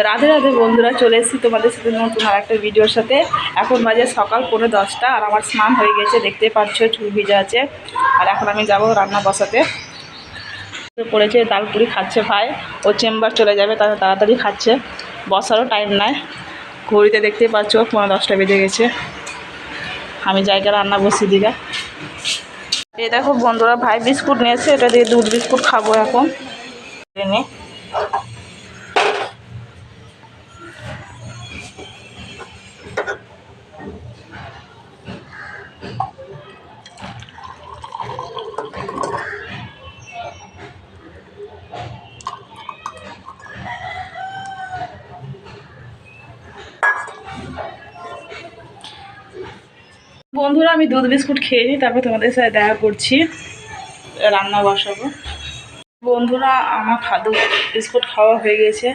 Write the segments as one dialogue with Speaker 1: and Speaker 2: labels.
Speaker 1: রাধে রাধে বন্ধুরা, চলে এসেছি তোমাদের সাথে নতুন আর একটা ভিডিওর সাথে। এখন বাজে সকাল 10:30 আর আমার স্নান হয়ে গেছে, দেখতে পাচ্ছ চুল ভিজে আছে। আর এখন আমি যাব রান্না বসাতে। পড়েছে ডালপুরি খাচ্ছে ভাই, ও চেম্বার চলে যাবে, তাহলে তাড়াতাড়ি খাচ্ছে, বসারও টাইম নাই। ঘড়িতে দেখতে পাচ্ছ 10:15 বেজে গেছে। আমি জায়গা রান্না বসিয়ে দিগা। এই দেখো বন্ধুরা, ভাই বিস্কুট নিয়েছে, এটা দিয়ে দুধ বিস্কুট খাবো এখন। এনে বন্ধুরা, আমি দুধ বিস্কুট খেয়ে নিই, তারপর তোমাদের সাথে দেখা করছি, রান্না বসাবো। বন্ধুরা, আমার দুধ বিস্কুট খাওয়া হয়ে গেছে।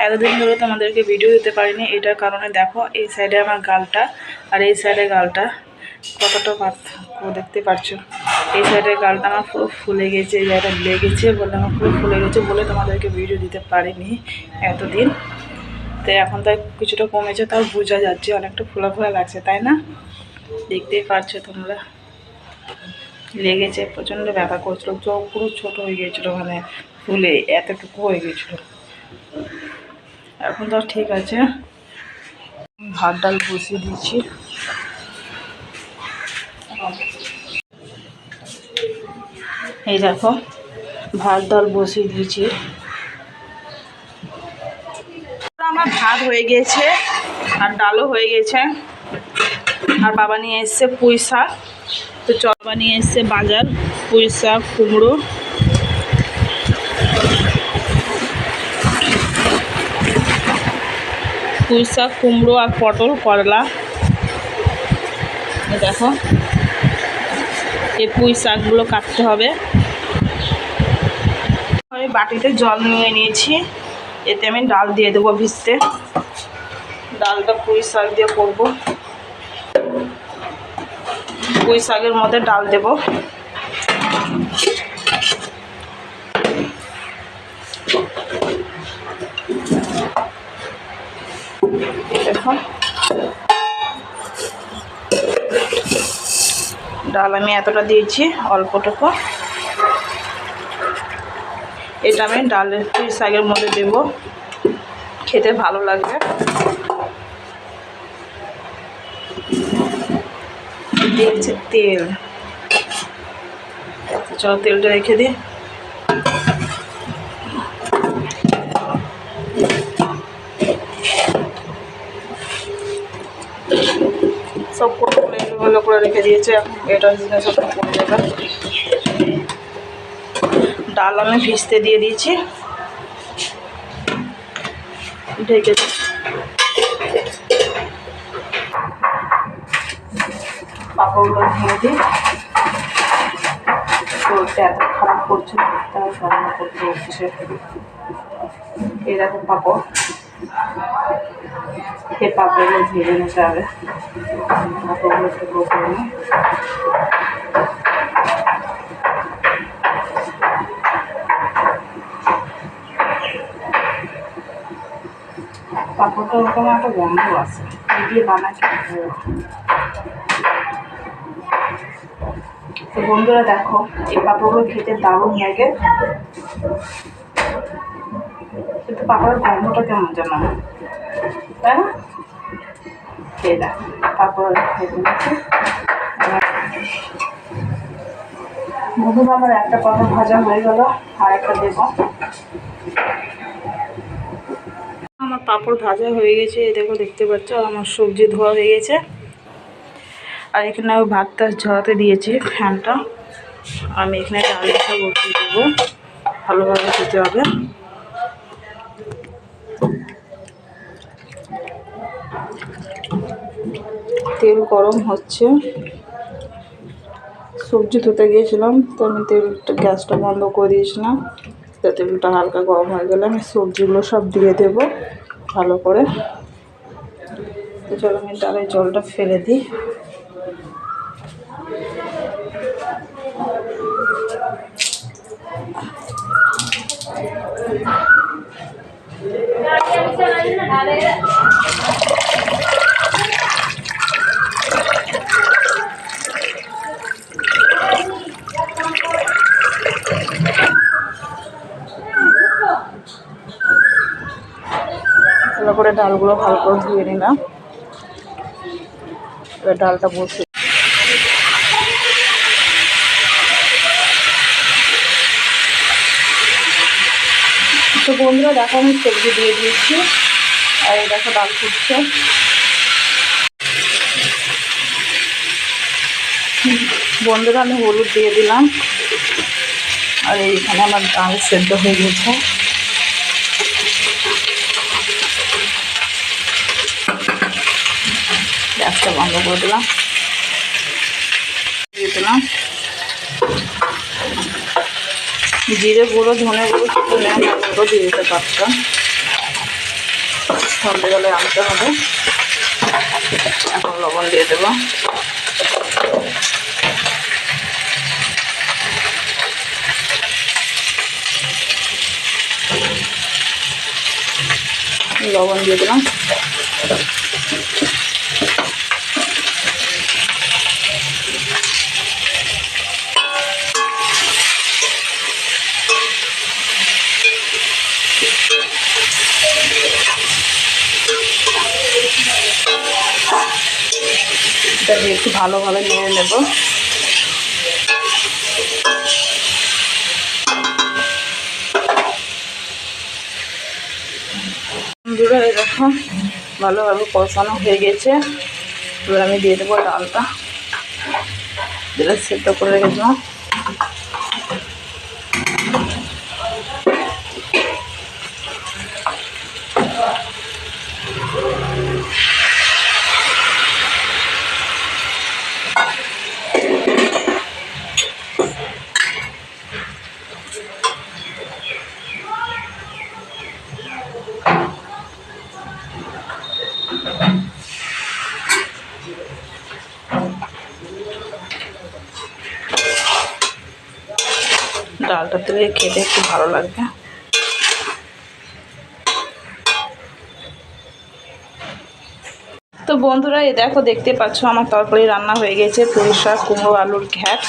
Speaker 1: এতদিন ধরে তোমাদেরকে ভিডিও দিতে পারিনি, এটার কারণে দেখো এই সাইডে আমার গালটা আর এই সাইডে গালটা কতটা পার্থক্য দেখতে পাচ্ছো। এই সাইডের গালটা আমার পুরো ফুলে গেছে, এই জায়গাটা লেগেছে বলে আমার পুরো ফুলে গেছে বলে তোমাদেরকে ভিডিও দিতে পারিনি এতদিন। তো এখন তাই কিছুটা কমেছে, তাও বোঝা যাচ্ছে অনেকটা ফোলা ফোলা লাগছে, তাই না? দেখতেই পাচ্ছ তোমরা, লেগেছে, প্রচণ্ড ব্যথা করছিল, চোখ পুরো ছোট হয়ে গিয়েছিলো, মানে ফুলে এতটুকু হয়ে গেছিলো। এখন তো ঠিক আছে। ভাত ডাল বসিয়ে দিচ্ছি। এই দেখো ভাত ডাল বসিয়ে দিয়েছি। আমার ভাত হয়ে গেছে আর ডালও হয়ে গেছে। আর বাবা নিয়ে এসছে পুঁই শাক, তো বাবা নিয়ে এসছে বাজার পুঁই শাক, কুমড়ো, পুঁই শাক, কুমড়ো আর পটল, করলা। দেখো এই পুঁই শাকগুলো কাটতে হবে। আমি বাটিতে জল নিয়ে নিয়েছি, এতে আমি ডাল দিয়ে দেবো ভিজতে। ডালটা পুঁই শাক দিয়ে করবো, পুঁই শাকের মধ্যে ডাল দেব। দেখো ডাল আমি এতটা দিয়েছি, অল্পটুকু। এটা আমি ডালের পুঁই শাকের মধ্যে দেব, খেতে ভালো লাগবে। দিয়েছে তেল, চল তেলটা রেখে দিই। সব ভালো করে রেখে দিয়েছে, এটা সব পড়ে যাবে। ডাল আমি ভিজতে দিয়ে দিয়েছি, ঢেকে দিই। পাঁপড়গুলো ভেঙে দিই। শরীরটা এত খারাপ করছে, তাই রান্না করতে হচ্ছে। এরকম পাঁপড়, এই পাঁপড়গুলো ভেজে নিতে হবে। পাঁপড়গুলো টুকরো করে নিই। পাঁপড়টা ওরকম একটা গন্ধ আছে, দিয়ে বানাচ্ছি। তো বন্ধুরা দেখো, এই পাঁপড়গুলো খেতে দারুণ লাগে, কিন্তু পাঁপড়ের গন্ধটা কেমন যেন, তাই না? খেয়ে দেখ পাঁপড় খেতে নিচ্ছে। বন্ধুরা, আমার একটা পাঁপড় ভাজা হয়ে গেল, আর একটা দেব। আমার পাঁপড় ভাজা হয়ে গেছে, এই দেখো দেখতে পাচ্ছ। আমার সবজি ধোয়া হয়ে গেছে, আর এখানে আমি ভাতটা ঝরাতে দিয়েছি ফ্যানটা। আমি এখানে ডালটা বসিয়ে দেবো, ভালোভাবে দিতে হবে। তেল গরম হচ্ছে, সবজি ধুতে গিয়েছিলাম, তো আমি তেলটা গ্যাসটা বন্ধ করে দিয়েছিলাম। তো তেলটা হালকা গরম হয়ে গেলে আমি সবজিগুলো সব দিয়ে দেব ভালো করে। তো চলো আমি ডালের জলটা ফেলে দিই। ভালো করে ডালগুলো ভালো করে ধুয়ে নিলাম। এবার ডালটা বসে তো বন্ধুরা দেখো আমি সবজি দিয়ে দিয়েছি, আর এই দেখো ডাল ফুটছে। বন্ধুরা আমি হলুদ দিয়ে দিলাম, আর এইখানে আমার ডাল সেদ্ধ হয়ে গেছে। গ্যাসটা বন্ধ করে দিলাম, দিয়ে দিলাম জিরে গুঁড়ো, ধনে গুঁড়ো, শুকনো গুঁড়ো দিয়ে দিতে পারতাম, ঠান্ডা জলে আনতে হবে। এখন লবণ দিয়ে দেবো, লবণ দিয়ে দিলাম। এটা দিয়ে একটু ভালোভাবে নেড়ে নেব। বন্ধুরা এই দেখো ভালোভাবে কষানো হয়ে গেছে। এবার আমি দিয়ে দেবো ডালটা, যেটা সেদ্ধ করে রেখেছিলাম। ডালটা থেকে খেতে একটু ভালো লাগবে। তো বন্ধুরা এই দেখো দেখতে পাচ্ছ আমার তরকারি রান্না হয়ে গেছে। পুঁই শাক, কুমড়ো, আলুর ঘ্যাট,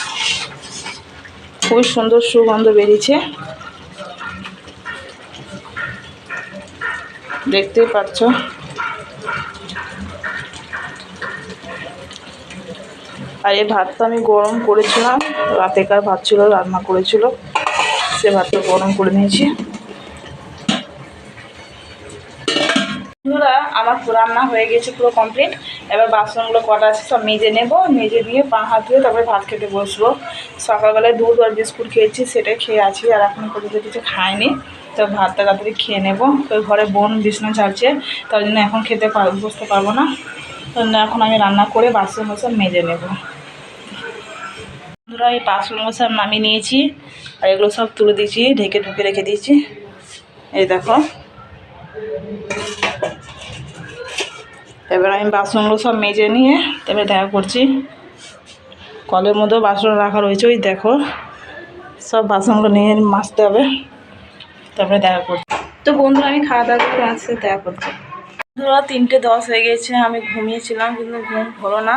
Speaker 1: খুবই সুন্দর সুগন্ধ বেরিয়েছে, দেখতেই পাচ্ছ। আর এই ভাতটা আমি গরম করেছিলাম, রাতেকার ভাত ছিল, রান্না করেছিল, সে ভাতটা গরম করে নিয়েছি। বন্ধুরা আমার রান্না হয়ে গেছে পুরো কমপ্লিট। এবার বাসনগুলো কটা আছে সব মেজে নেব, মেজে দিয়ে পা হাত ধুয়ে তারপরে ভাত খেতে বসবো। সকালবেলায় দুধ আর বিস্কুট খেয়েছি, সেটাই খেয়ে আছি, আর এখন পর্যন্ত কিছু খাইনি। তো ভাতটা তাড়াতাড়ি খেয়ে নেবো। তো ঘরে বোন বিছনা চালছে, তার জন্য এখন খেতে বসতে পারবো না। তার জন্য এখন আমি রান্না করে বাসনগুলো সব মেজে নেব। বন্ধুরা এই বাসনগুলো সব নামিয়ে নিয়েছি, আর এগুলো সব তুলে দিয়েছি, ঢেকে ঢুকে রেখে দিয়েছি। এই দেখো এবার আমি বাসনগুলো সব মেজে নিয়ে তারপরে দেখা করছি। কলের মধ্যেও বাসন রাখা রয়েছে, ওই দেখো সব বাসনগুলো নিয়ে মাজতে হবে, তারপরে দেখা করছি। তো বন্ধুরা আমি খাওয়া দাওয়া করে আসতে দেখা করছি। বন্ধুরা 3:10 হয়ে গেছে, আমি ঘুমিয়েছিলাম কিন্তু ঘুম হলো না।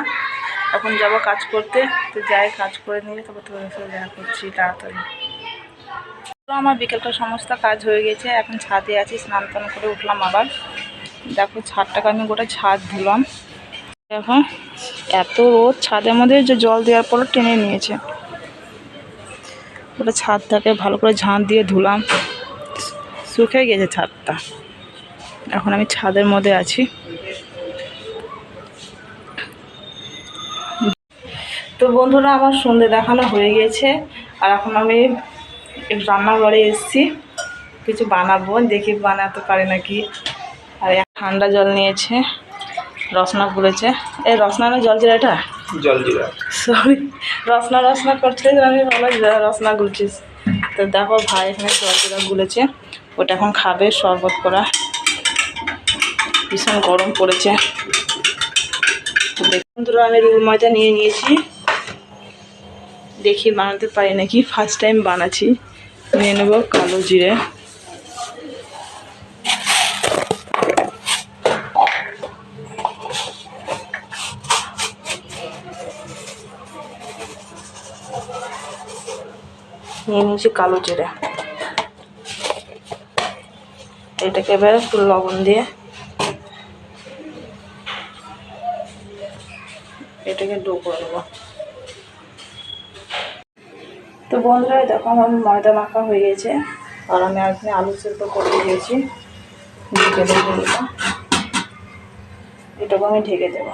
Speaker 1: এখন যাব কাজ করতে, তো যাই কাজ করে নিয়ে তারপর তোমাদের সাথে দেখা করছি তাড়াতাড়ি। আমার বিকেলটা সমস্ত কাজ হয়ে গেছে, এখন ছাদে আছি, স্নান টান করে উঠলাম। আবার দেখো ছাদটাকে আমি গোটা ছাদ ধুলাম। দেখো এত রোদ, ছাদের মধ্যে যে জল দেওয়ার পর টেনে নিয়েছে। ওটা ছাদটাকে ভালো করে ঝাঁট দিয়ে ধুলাম, শুকিয়ে গেছে ছাদটা। এখন আমি ছাদের মধ্যে আছি। তো বন্ধুরা আমার সন্ধে দেখানো হয়ে গেছে, আর এখন আমি রান্নাঘরে এসেছি, কিছু বানাবো, দেখি বানাতে পারি নাকি। আর ঠান্ডা জল নিয়েছে, রসনা গুলেছে। এই রসনা না জল জিরা? এটা জল জিরা, সরি রসনা রসনা করছে, আমি ভালো রসনা গুলছিস। তো দেখো ভাই এখানে জল জিরা গুলেছে, ওটা এখন খাবে শরবত করা। ভীষণ গরম পড়েছে। বন্ধুরা আমি রুল ময়দা নিয়ে নিয়েছি, দেখি বানাতে পারি নাকি, ফার্স্ট টাইম বানাচ্ছি। নিয়ে নেব কালো জিরে, নিয়ে নিয়েছি কালো জিরে। এটাকে এবার একটু লবণ দিয়ে এটাকে ডো করে নেবো। তো বন্ধুরা দেখো আমার ময়দা মাখা হয়ে গেছে, আর আমি এখানে আলু সেদ্ধ করে দিয়েছি। ঢেকে দেবো, এটাকে আমি ঢেকে দেবো।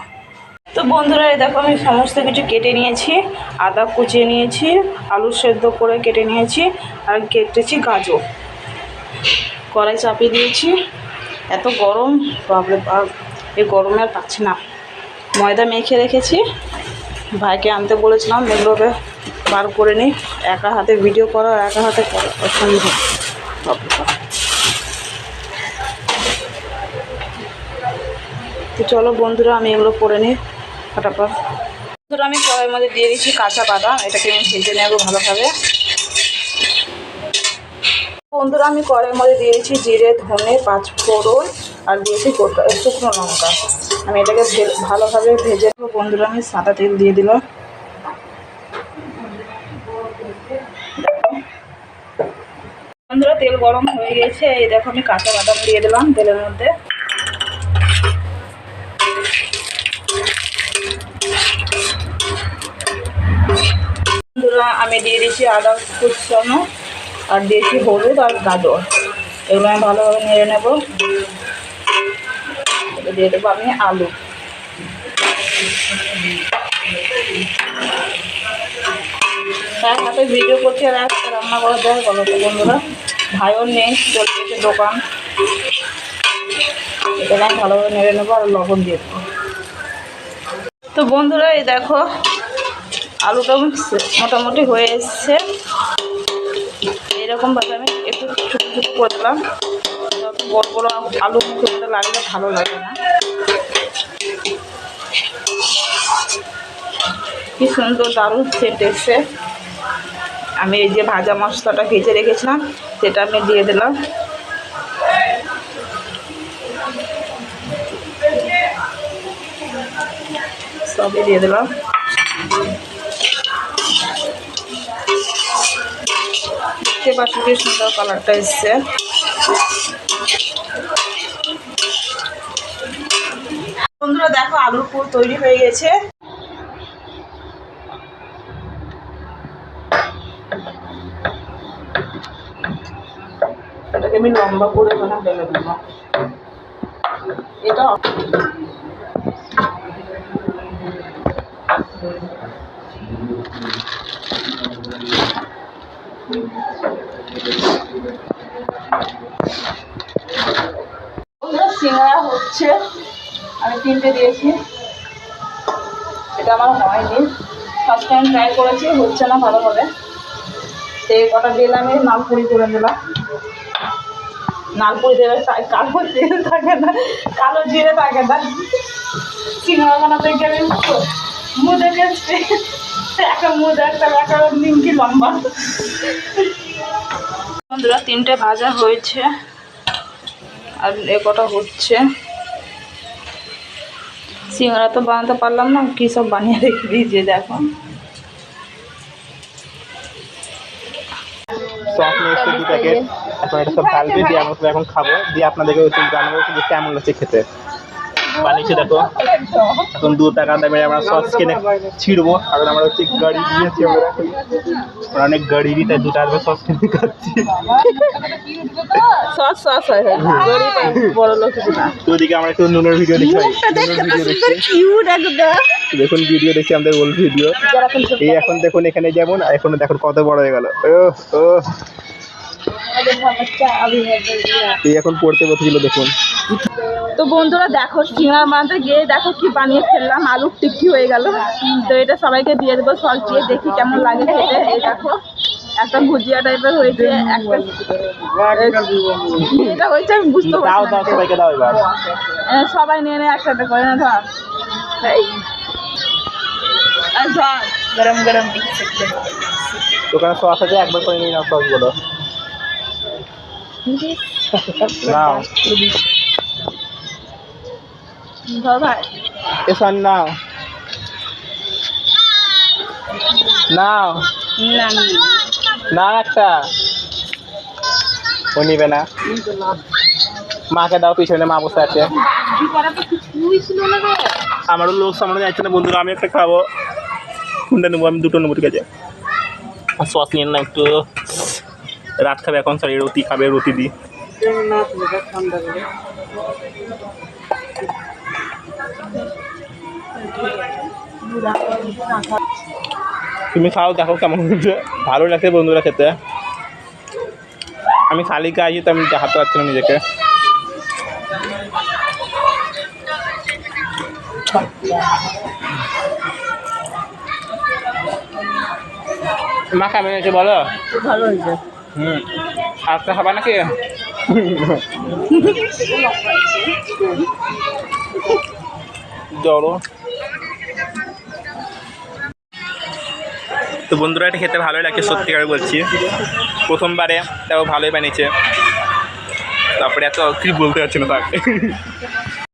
Speaker 1: তো বন্ধুরা এই দেখো আমি সমস্ত কিছু কেটে নিয়েছি, আদা কুচিয়ে নিয়েছি, আলু সেদ্ধ করে কেটে নিয়েছি, আর কেটেছি গাজর। কড়াই চাপিয়ে দিয়েছি। এত গরম, বাপরে বাপ, এই গরমে আর পাচ্ছি না। ময়দা মেখে রেখেছি, ভাইকে আনতে বলেছিলাম, এগুলোকে বার করে নিই। একা হাতে ভিডিও করা আর একা হাতে করা অসম্ভব। তো চলো বন্ধুরা আমি এগুলো করে নিই ফটাফট। বন্ধুরা আমি কড়াইয়ের মধ্যে দিয়ে দিচ্ছি কাঁচা বাদাম, এটাকে আমি ভেজে নেবো ভালোভাবে। বন্ধুরা আমি কড়াইয়ের মধ্যে দিয়েছি জিরে, ধনে, পাঁচফোড়ন আর দিয়েছি শুকনো লঙ্কা। আমি এটাকে ভালোভাবে ভেজে নেবো। বন্ধুরা আমি সাদা তেল দিয়ে দিলাম। বন্ধুরা তেল গরম হয়ে গেছে, এই দেখো আমি কাঁচা বাদাম দিয়ে দিলাম তেলের মধ্যে। বন্ধুরা আমি দিয়ে দিয়েছি আদা কুচানো, আর দিয়েছি হলুদ আর গাজর। এগুলো আমি ভালোভাবে নেড়ে নেব। দিয়ে দেবো আমি আলু। তার হাতে ভিডিও করছি আর একটা রান্না করা দেয় বলো তো বন্ধুরা। ভাইও নেই, চলে গেছে দোকান। এটাকে আমি ভালোভাবে নেড়ে নেবো আর লবণ দিয়ে দেবো। তো বন্ধুরা এই দেখো আলুটা মোটামুটি হয়ে এসছে। এরকমভাবে আমি একটু ছোটো ছোটো করে দিলাম। বড় বড় আলু মুখে লাগলে ভালো লাগে না। কি সুন্দর দারুণ সেন্ট এসছে। আমি এই যে ভাজা মশলাটা ভেজে রেখেছিলাম সেটা আমি দিয়ে দিলাম। সবই দিয়ে দিলাম। দেখতে পাচ্ছি কি সুন্দর কালারটা এসছে। বন্ধুরা দেখো আলুর পুর তৈরি হয়ে গেছে। এটাকে আমি লম্বা করে বেলে দেব। এটা সিঙ্গারা হচ্ছে, আমি 3টে দিয়েছি। এটা আমার হয়নি, ফার্স্ট টাইম ট্রাই করেছি, হচ্ছে না ভালোভাবে। তো এই কটা দিলে আমি নালপুরি করে দিলাম। নালপুরি দেবে কালো তেল থাকে না, কালো জিরে থাকে না। সিঙ্গারা বানাতে গেলে মুখ দেখে একটা মুখ একটা নিমকি লম্বা। বন্ধুরা 3টে ভাজা হয়েছে আর এ কটা হচ্ছে। সিঙ্গারা তো বানাতে পারলাম না, কী সব বানিয়ে রেখে দিয়েছি দেখো।
Speaker 2: সস নিয়ে এসে 2 প্যাকেট। এখন এটা সব ঢালবে দিয়ে আমরা এখন খাবো, দিয়ে আপনাদেরকে জানাবো যে কেমন লাগছে খেতে। বানিয়েছি দেখো। এখন 2 টাকা দামে আমরা সস কিনে ছিড়বো। আর আমরা হচ্ছে গাড়ি দিয়েছি, আমরা অনেক গাড়ি দিতে 2 টাকা সস কিনে খাচ্ছি।
Speaker 1: সস সস হয় বড় লোক না।
Speaker 2: তো ওদিকে আমরা একটু নুনের ভিডিও দেখি। দেখুন ভিডিও দেখি আমাদের ওল্ড ভিডিও। এই এখন দেখুন এখানে যেমন, এখন দেখুন কত বড় হয়ে গেল। এই এখন পড়তে বসেছিল দেখুন।
Speaker 1: তো বন্ধুরা দেখো সিঙ্গারা বানাতে গিয়ে দেখো কি বানিয়ে ফেললাম, আলুর টিক্কি হয়ে গেল। তো এটা সবাইকে দিয়ে দেবো সস দিয়ে, দেখি কেমন লাগে খেতে। এই দেখো একটা ভুজিয়া টাইপের হয়েছে, একটা এটা হয়েছে আমি বুঝতে পারছি না।
Speaker 2: সবাইকে দাও এবার।
Speaker 1: সবাই নিয়ে নে একসাথে করে না ধর। গরম গরম
Speaker 2: দোকানে সস আছে, একবার করে নিয়ে নাও সসগুলো। নাও
Speaker 1: ধর ভাই,
Speaker 2: এসন নাও নাও। না একটা ও নিবে না, মাকে দাও, পিছনে মা বসে আছে। আমারও লোক সামনে যাচ্ছে না বন্ধুরা, আমি একটা খাবো। কোনটা নেবো? আমি দুটো নেবো, ঠিক আছে। সস নিয়ে না একটু, রাত খাবে এখন, সরি রুটি খাবে, রুটি দিই। তুমি খাও, দেখো কেমন হচ্ছে। ভালো লাগছে বন্ধুরা খেতে। আমি খালি খাইছি তো আমি দেখাতে পারছি না নিজেকে। মা কেমন হয়েছে বলো?
Speaker 1: ভালো হয়েছে।
Speaker 2: আজকে খাবা নাকি? জড়ো তো বন্ধুরা, এটা খেতে ভালোই লাগছে, সত্যিকার বলছি। প্রথমবারে তাও ভালোই বানিয়েছে। তারপরে এত কি বলতে পারছি না তাকে।